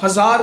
1000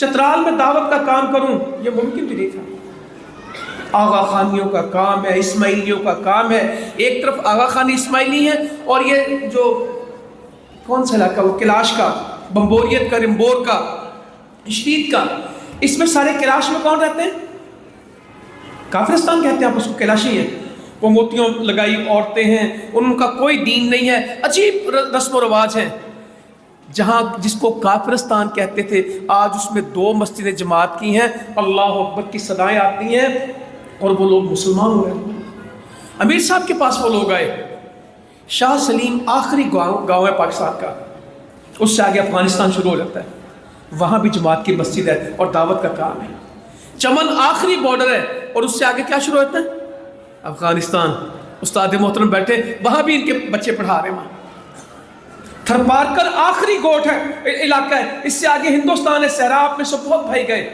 چترال میں دعوت کا کام کروں، یہ ممکن بھی نہیں تھا۔ آغا خانیوں کا کام ہے، اسماعیلیوں کا کام ہے۔ ایک طرف آغا خانی اسماعیلی ہیں، اور یہ جو کون سا علاقہ وہ کلاش کا، بمبوریت کا، رمبور کا، شدید کا، اس میں سارے کلاش میں کون رہتے ہیں؟ کافرستان کہتے ہیں آپ اس کو، کلاشی ہیں۔ وہ موتیوں لگائی عورتیں ہیں، ان کا کوئی دین نہیں ہے، عجیب رسم و رواج ہیں۔ جہاں جس کو کافرستان کہتے تھے، آج اس میں 2 مسجدیں جماعت کی ہیں، اللہ اکبر کی صدائیں آتی ہیں، اور وہ لوگ مسلمان ہو رہے ہیں۔ امیر صاحب کے پاس وہ لوگ آئے، شاہ سلیم آخری گاؤں ہے پاکستان کا، اس سے آگے افغانستان شروع ہو جاتا ہے، وہاں بھی جماعت کی مسجد ہے اور دعوت کا کام ہے۔ چمن آخری بارڈر ہے، اور اس سے آگے کیا شروع ہوتا ہے؟ افغانستان۔ استاد محترم بیٹھے، وہاں بھی ان کے بچے پڑھا رہے ہیں۔ وہاں تھرپارکر آخری گوٹ ہے، علاقہ ہے، اس سے آگے ہندوستان ہے، سہراب میں سب بہت بھائی گئے۔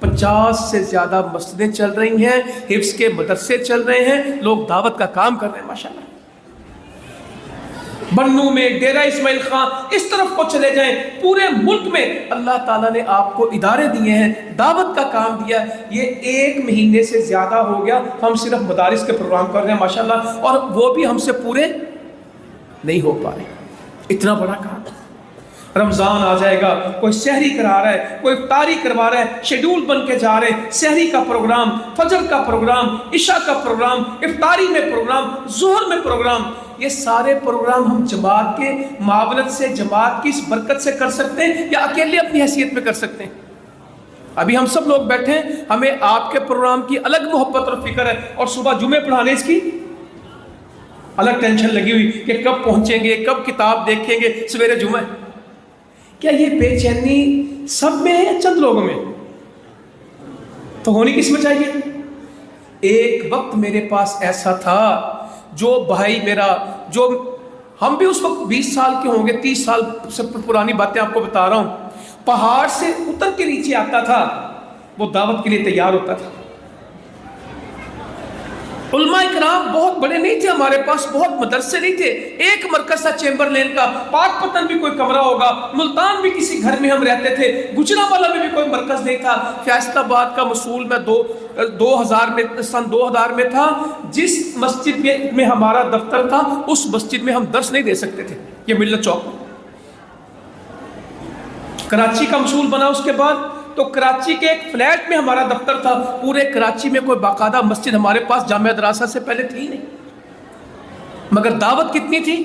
50 سے زیادہ مسجدیں چل رہی ہیں، حفظ کے مدرسے چل رہے ہیں، لوگ دعوت کا کام کر رہے ہیں ماشاءاللہ۔ بنو میں، ڈیرہ اسماعیل خان، اس طرف کو چلے جائیں، پورے ملک میں اللہ تعالیٰ نے آپ کو ادارے دیے ہیں، دعوت کا کام دیا۔ یہ 1 مہینے سے زیادہ ہو گیا ہم صرف مدارس کے پروگرام کر رہے ہیں ماشاءاللہ، اور وہ بھی ہم سے پورے نہیں ہو پا رہے۔ اتنا بڑا کام۔ رمضان آ جائے گا، کوئی سحری کرا رہا ہے، کوئی افطاری کروا رہا ہے، شیڈول بن کے جا رہے ہیں، سحری کا پروگرام، فجر کا پروگرام، عشاء کا پروگرام، افطاری میں پروگرام، ظہر میں پروگرام۔ یہ سارے پروگرام ہم جماعت کے معاونت سے، جماعت کی اس برکت سے کر سکتے ہیں، یا اکیلے اپنی حیثیت میں کر سکتے ہیں؟ ابھی ہم سب لوگ بیٹھے ہیں، ہمیں آپ کے پروگرام کی الگ محبت اور فکر ہے، اور صبح جمعے پڑھانے اس کی الگ ٹینشن لگی ہوئی کہ کب پہنچیں گے، کب کتاب دیکھیں گے، سویرے جمعہ۔ کیا یہ بے چینی سب میں ہے یا چند لوگوں میں؟ تو ہونی کس میں چاہیے؟ ایک وقت میرے پاس ایسا تھا، جو بھائی میرا، جو ہم بھی اس وقت 20 سال کے ہوں گے، 30 سال سے پرانی باتیں آپ کو بتا رہا ہوں، پہاڑ سے اتر کے نیچے آتا تھا، وہ دعوت کے لیے تیار ہوتا تھا۔ علماء کرام بہت بڑے نہیں تھے، ہمارے پاس بہت مدرسے نہیں تھے، ایک مرکز تھا چیمبر لین کا، پاک پتن بھی کوئی کمرہ ہوگا، ملتان بھی کسی گھر میں ہم رہتے تھے، گجرانوالہ میں بھی کوئی مرکز نہیں تھا، فیصل آباد کا مسول میں 2000 میں تھا۔ جس مسجد میں ہمارا دفتر تھا، اس مسجد میں ہم درس نہیں دے سکتے تھے، یہ ملت چوک میں۔ کراچی کا مسول بنا اس کے بعد، تو کراچی کے ایک فلیٹ میں ہمارا دفتر تھا، پورے کراچی میں کوئی باقاعدہ مسجد ہمارے پاس جامعہ دراسہ سے پہلے تھی نہیں، مگر دعوت کتنی تھی؟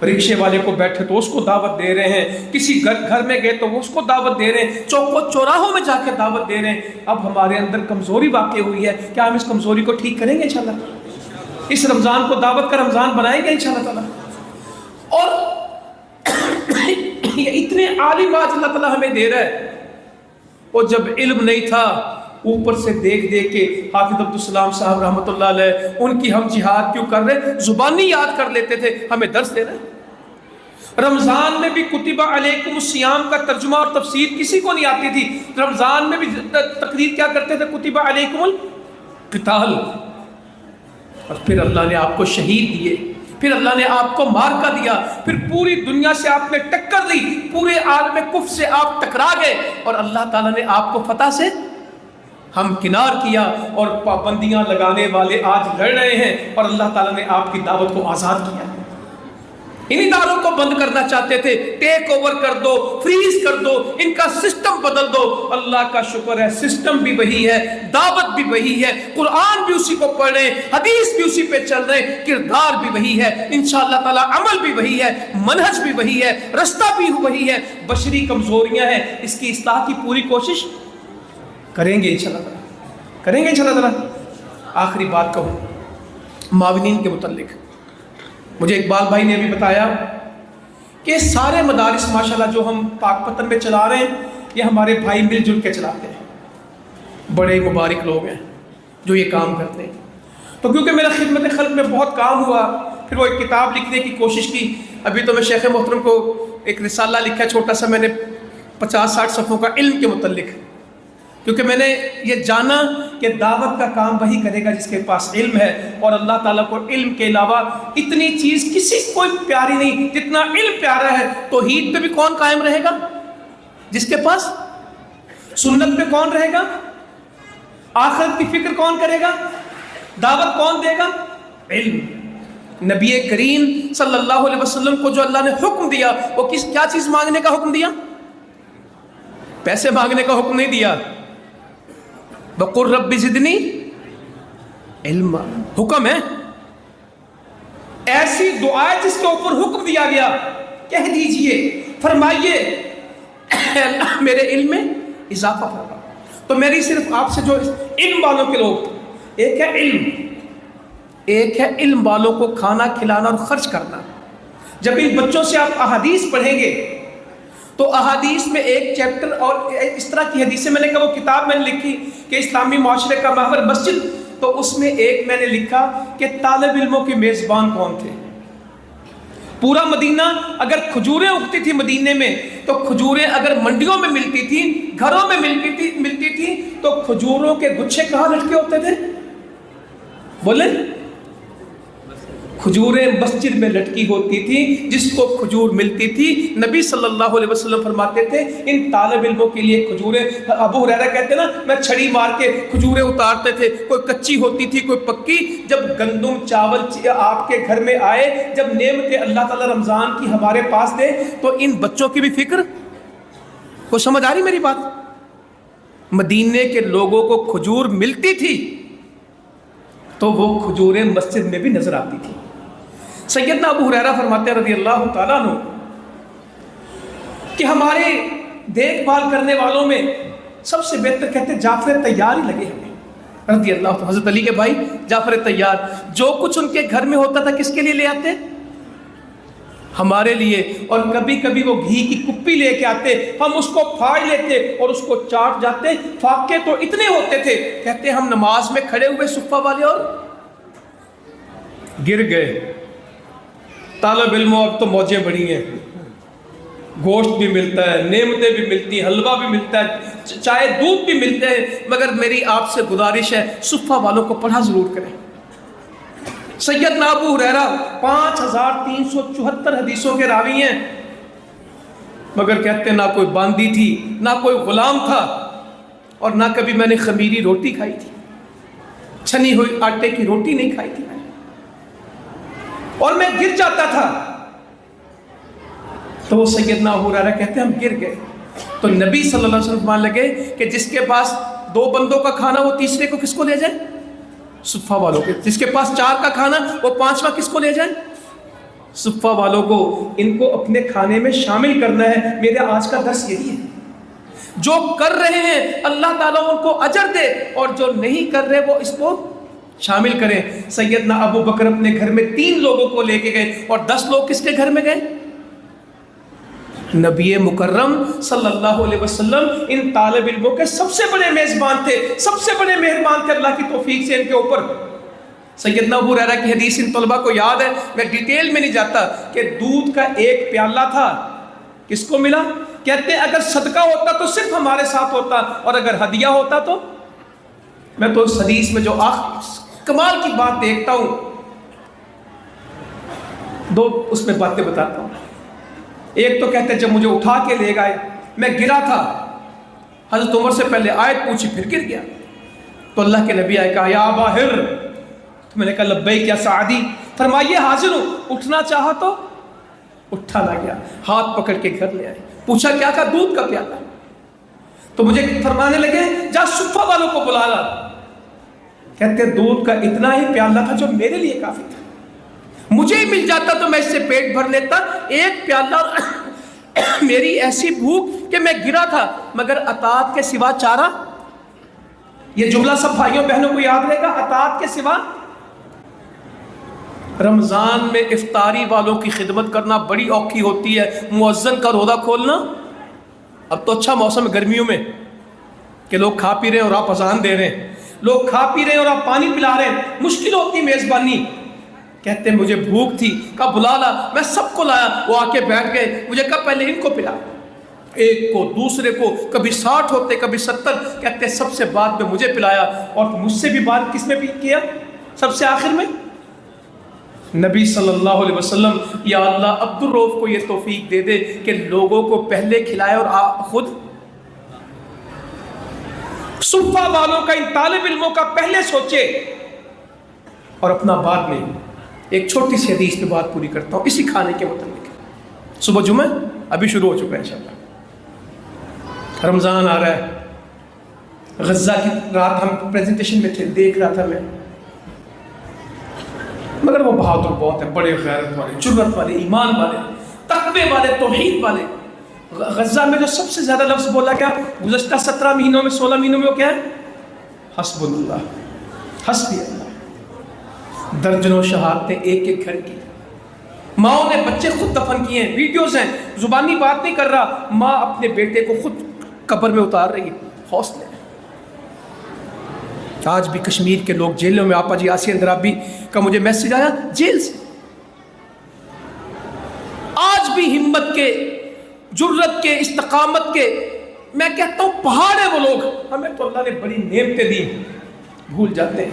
رکشے والے کو بیٹھے تو اس کو دعوت دے رہے ہیں، کسی گھر میں گئے تو وہ اس کو دعوت دے رہے ہیں، چوکوں چوراہوں میں جا کے دعوت دے رہے ہیں۔ اب ہمارے اندر کمزوری واقع ہوئی ہے، کیا ہم اس کمزوری کو ٹھیک کریں گے انشاءاللہ؟ اس رمضان کو دعوت کا رمضان بنائیں گے انشاءاللہ تعالیٰ۔ اور یہ اتنے عالم آج اللہ تعالیٰ ہمیں دے رہا ہے، اور جب علم نہیں تھا، اوپر سے دیکھ دیکھ کے حافظ عبدالسلام صاحب رحمۃ اللہ علیہ، ان کی ہم جہاد کیوں کر رہے، زبانی یاد کر لیتے تھے، ہمیں درس دے رہے۔ رمضان میں بھی کتب علیکم الصیام کا ترجمہ اور تفسیر کسی کو نہیں آتی تھی، رمضان میں بھی تقریر کیا کرتے تھے، کتب علیکم القتال۔ اور پھر اللہ نے آپ کو شہید دیے، پھر اللہ نے آپ کو مارکا دیا، پھر پوری دنیا سے آپ نے ٹکر لی، پورے عالم کفر سے آپ ٹکرا گئے، اور اللہ تعالیٰ نے آپ کو فتح سے ہم کنار کیا، اور پابندیاں لگانے والے آج لڑ رہے ہیں، اور اللہ تعالیٰ نے آپ کی دعوت کو آزاد کیا۔ ان اداروں کو بند کرنا چاہتے تھے، ٹیک اوور کر دو، فریز کر دو، ان کا سسٹم بدل دو۔ اللہ کا شکر ہے، سسٹم بھی وہی ہے، دعوت بھی وہی ہے، قرآن بھی اسی کو پڑھ رہے ہیں، حدیث بھی اسی پہ چل رہے ہیں، کردار بھی وہی ہے، انشاءاللہ تعالی عمل بھی وہی ہے، منہج بھی وہی ہے، رستہ بھی وہی ہے۔ بشری کمزوریاں ہیں، اس کی اصلاح کی پوری کوشش کریں گے انشاءاللہ تعالی، کریں گے انشاءاللہ تعالی۔ آخری بات کہوں معاونین کے متعلق، مجھے اقبال بھائی نے ابھی بتایا کہ سارے مدارس ماشاءاللہ جو ہم پاک پتن میں چلا رہے ہیں، یہ ہمارے بھائی مل جل کے چلاتے ہیں، بڑے مبارک لوگ ہیں جو یہ کام کرتے ہیں۔ تو کیونکہ میرا خدمت خلق میں بہت کام ہوا، پھر وہ ایک کتاب لکھنے کی کوشش کی۔ ابھی تو میں شیخ محترم کو ایک رسالہ لکھا چھوٹا سا، میں نے 50-60 صفحوں کا علم کے متعلق، کیونکہ میں نے یہ جانا کہ دعوت کا کام وہی کرے گا جس کے پاس علم ہے، اور اللہ تعالیٰ کو علم کے علاوہ اتنی چیز کسی کوئی پیاری نہیں جتنا علم پیارا ہے۔ توحید پہ بھی کون قائم رہے گا؟ جس کے پاس سنت پہ کون رہے گا؟ آخرت کی فکر کون کرے گا؟ دعوت کون دے گا؟ علم۔ نبی کریم صلی اللہ علیہ وسلم کو جو اللہ نے حکم دیا وہ کیا چیز مانگنے کا حکم دیا؟ پیسے مانگنے کا حکم نہیں دیا۔ وَقُلْ رَبِّ زِدْنِي علما، حکم ہے، ایسی دعا جس کے اوپر حکم دیا گیا، کہہ دیجئے، فرمائیے اللہ میرے علم میں اضافہ فرما۔ تو میری صرف آپ سے جو علم والوں کے لوگ، ایک ہے علم، ایک ہے علم والوں کو کھانا کھلانا اور خرچ کرنا۔ جب ان بچوں سے آپ احادیث پڑھیں گے تو احادیث میں ایک چیپٹر، اور اس طرح کی حدیثیں میں نے کہا، وہ کتاب میں نے لکھی کہ اسلامی معاشرے کا محور مسجد، تو اس میں ایک میں نے لکھا کہ طالب علموں کے میزبان کون تھے۔ پورا مدینہ، اگر کھجوریں اگتی تھی مدینے میں تو کھجوریں اگر منڈیوں میں ملتی تھی، گھروں میں ملتی تھی تو کھجوروں کے گچھے کہاں لٹکے ہوتے تھے؟ بولیں، کھجوریں مسجد میں لٹکی ہوتی تھی۔ جس کو کھجور ملتی تھی، نبی صلی اللہ علیہ وسلم فرماتے تھے ان طالب علموں کے لیے کھجوریں، ابو ہریرہ کہتے ہیں نا، میں چھڑی مار کے کھجوریں اتارتے تھے، کوئی کچی ہوتی تھی کوئی پکی۔ جب گندم چاول آپ کے گھر میں آئے، جب نعمتیں اللہ تعالیٰ رمضان کی ہمارے پاس دے، تو ان بچوں کی بھی فکر کو سمجھ آ رہی میری بات؟ مدینے کے لوگوں کو کھجور ملتی تھی تو وہ کھجوریں مسجد میں بھی نظر آتی تھی۔ سیدنا ابو ہریرہ فرماتے ہیں رضی اللہ تعالیٰ عنہ کہ ہمارے دیکھ بھال کرنے والوں میں سب سے بہتر کہتے جعفر طیار ہی لگے ہمیں رضی اللہ تعالیٰ۔ حضرت علی کے بھائی جعفر طیار، جو کچھ ان کے گھر میں ہوتا تھا کس کے لیے لے آتے؟ ہمارے لیے۔ اور کبھی کبھی وہ گھی کی کپی لے کے آتے، ہم اس کو پھاڑ لیتے اور اس کو چاٹ جاتے۔ فاقے تو اتنے ہوتے تھے، کہتے ہم نماز میں کھڑے ہوئے صفہ والے اور گر گئے۔ طالب علموں اب تو موجیں بڑی ہیں، گوشت بھی ملتا ہے، نعمتیں بھی ملتی ہیں، حلوہ بھی ملتا ہے، چائے دودھ بھی ملتے ہیں، مگر میری آپ سے گزارش ہے صفہ والوں کو پڑھا ضرور کریں۔ سیدنا ابو ہریرہ 5374 حدیثوں کے راوی ہیں، مگر کہتے نہ کوئی باندی تھی، نہ کوئی غلام تھا، اور نہ کبھی میں نے خمیری روٹی کھائی تھی، چھنی ہوئی آٹے کی روٹی نہیں کھائی تھی میں نے، اور میں گر جاتا تھا۔ تو وہ سیدنا ابو ہریرہ کہتے ہیں ہم گر گئے، تو نبی صلی اللہ علیہ وسلم مان لگے کہ جس کے پاس 2 بندوں کا کھانا وہ تیسرے کو کس کو لے جائے؟ صفہ والوں کے۔ جس کے پاس 4 کا کھانا وہ 5واں کس کو لے جائے؟ صفہ والوں کو۔ ان کو اپنے کھانے میں شامل کرنا ہے۔ میرا آج کا درس یہی ہے، جو کر رہے ہیں اللہ تعالیٰ ان کو اجر دے، اور جو نہیں کر رہے وہ اس کو شامل کریں۔ سیدنا ابو بکر اپنے گھر میں 3 لوگوں کو لے کے گئے، اور 10 لوگ کس کے گھر میں گئے؟ نبی مکرم صلی اللہ علیہ وسلم ان طالب علموں کے سب سے بڑے میزبان تھے، سب سے بڑے مہربان تھے اللہ کی توفیق سے ان کے اوپر۔ سیدنا ابو ہریرہ کی حدیث ان طلبہ کو یاد ہے، میں ڈیٹیل میں نہیں جاتا، کہ دودھ کا ایک پیالہ تھا، کس کو ملا؟ کہتے ہیں اگر صدقہ ہوتا تو صرف ہمارے ساتھ ہوتا، اور اگر ہدیہ ہوتا تو۔ میں تو اس حدیث میں جو کمال کی بات دیکھتا ہوں، 2 اس میں باتیں بتاتا ہوں۔ ایک تو کہتے ہیں جب مجھے اٹھا کے لے گئے، میں گرا تھا، حضرت عمر سے پہلے آیت پوچھی پھر گر گیا، تو اللہ کے نبی آئے کہا یا باہر، تو میں نے کہا لبیک یا سعدی، فرمائیے حاضر ہوں۔ اٹھنا چاہا تو اٹھا نہ گیا، ہاتھ پکڑ کے گھر لے آئے، پوچھا کیا کہا؟ دودھ کا پیالہ۔ تو مجھے فرمانے لگے جا صفہ والوں کو بلا لا۔ کہتے دودھ کا اتنا ہی پیالہ تھا جو میرے لیے کافی تھا، مجھے ہی مل جاتا تو میں اس سے پیٹ بھر لیتا، ایک پیالہ، اور میری ایسی بھوک کہ میں گرا تھا، مگر اطاعت کے سوا چارہ۔ یہ جملہ سب بھائیوں بہنوں کو یاد رہے گا، اطاعت کے سوا۔ رمضان میں افطاری والوں کی خدمت کرنا بڑی اوکھی ہوتی ہے، مؤذن کا روزہ کھولنا۔ اب تو اچھا موسم ہے گرمیوں میں کہ لوگ کھا پی رہے ہیں اور آپ اذان دے رہے ہیں، لوگ کھا پی رہے ہیں اور آپ پانی پلا رہے ہیں، مشکل ہوتی میزبانی۔ کہتے ہیں مجھے بھوک تھی، کہا بلا لا، میں سب کو لایا، وہ آ کے بیٹھ گئے، مجھے کہا پہلے ان کو پلا، ایک کو دوسرے کو، کبھی 60 ہوتے کبھی 70، کہتے ہیں سب سے بعد میں مجھے پلایا، اور مجھ سے بھی بات کس میں بھی کیا؟ سب سے آخر میں۔ نبی صلی اللہ علیہ وسلم یا اللہ عبدالرؤف کو یہ توفیق دے دے کہ لوگوں کو پہلے کھلائے اور خود صفہ والوں کا، ان طالب علموں کا پہلے سوچے اور اپنا بعد میں۔ ایک چھوٹی سی حدیث پہ بات پوری کرتا ہوں اسی کھانے کے متعلق۔ صبح جمعہ ابھی شروع ہو چکا ہے انشاءاللہ، رمضان آ رہا ہے۔ غزہ کی رات ہم پریزنٹیشن میں تھے، دیکھ رہا تھا میں، مگر وہ بہادر بہت ہے، بڑے غیرت والے، جرت والے، ایمان والے، تقوی والے، توحید والے۔ غزہ میں جو سب سے زیادہ لفظ بولا کیا گزشتہ 17 مہینوں میں، 16 مہینوں میں، وہ کیا ہے؟ حسب اللہ، حسبی اللہ۔ درجنوں شہادتیں ایک ایک گھر کی، ماؤں نے بچے خود دفن کیے ہیں، ویڈیوز ہیں، زبانی بات نہیں کر رہا، ماں اپنے بیٹے کو خود قبر میں اتار رہی ہے۔ حوصلے آج بھی کشمیر کے لوگ جیلوں میں، آپا جی آسیہ اندرابی کا مجھے میسج آیا جیل سے، آج بھی ہمت کے، جرت کے، استقامت کے، میں کہتا ہوں پہاڑ ہے وہ لوگ۔ ہمیں تو اللہ نے بڑی نعمتیں دی، بھول جاتے ہیں،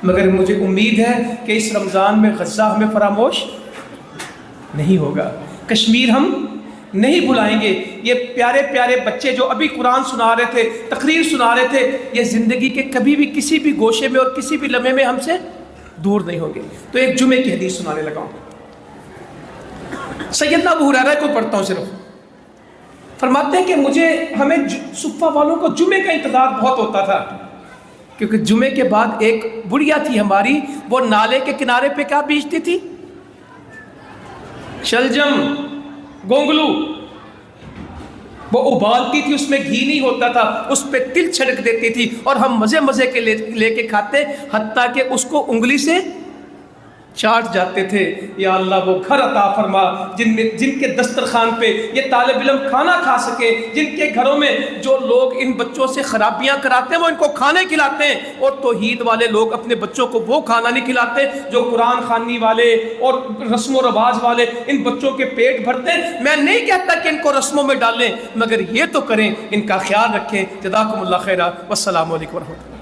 مگر مجھے امید ہے کہ اس رمضان میں غزہ ہمیں فراموش نہیں ہوگا، کشمیر ہم نہیں بھلائیں گے۔ یہ پیارے پیارے بچے جو ابھی قرآن سنا رہے تھے، تقریر سنا رہے تھے، یہ زندگی کے کبھی بھی کسی بھی گوشے میں اور کسی بھی لمحے میں ہم سے دور نہیں ہوں گے۔ تو ایک جمعے کی حدیث سنانے لگا ہوں، سیدنا ابو ہریرہ کو پڑھتا ہوں صرف۔ فرماتے ہیں کہ ہمیں صفہ والوں کو جمعے کا انتظار بہت ہوتا تھا، کیونکہ جمعے کے بعد ایک بڑھیا تھی ہماری، وہ نالے کے کنارے پہ کیا بیچتی تھی؟ شلجم، گونگلو، وہ ابالتی تھی، اس میں گھی نہیں ہوتا تھا، اس پہ تل چھڑک دیتی تھی اور ہم مزے مزے کے لے کے کھاتے، حتیٰ کہ اس کو انگلی سے چاٹ جاتے تھے۔ یا اللہ وہ گھر عطا فرما جن کے دسترخوان پہ یہ طالب علم کھانا کھا سکے، جن کے گھروں میں جو لوگ ان بچوں سے خرابیاں کراتے ہیں وہ ان کو کھانے کھلاتے ہیں، اور توحید والے لوگ اپنے بچوں کو وہ کھانا نہیں کھلاتے جو قرآن خوانی والے اور رسم و رواج والے ان بچوں کے پیٹ بھرتے ہیں۔ میں نہیں کہتا کہ ان کو رسموں میں ڈالیں، مگر یہ تو کریں، ان کا خیال رکھیں۔ جزاکم اللہ خیرہ، والسلام علیکم ورحمۃ اللہ۔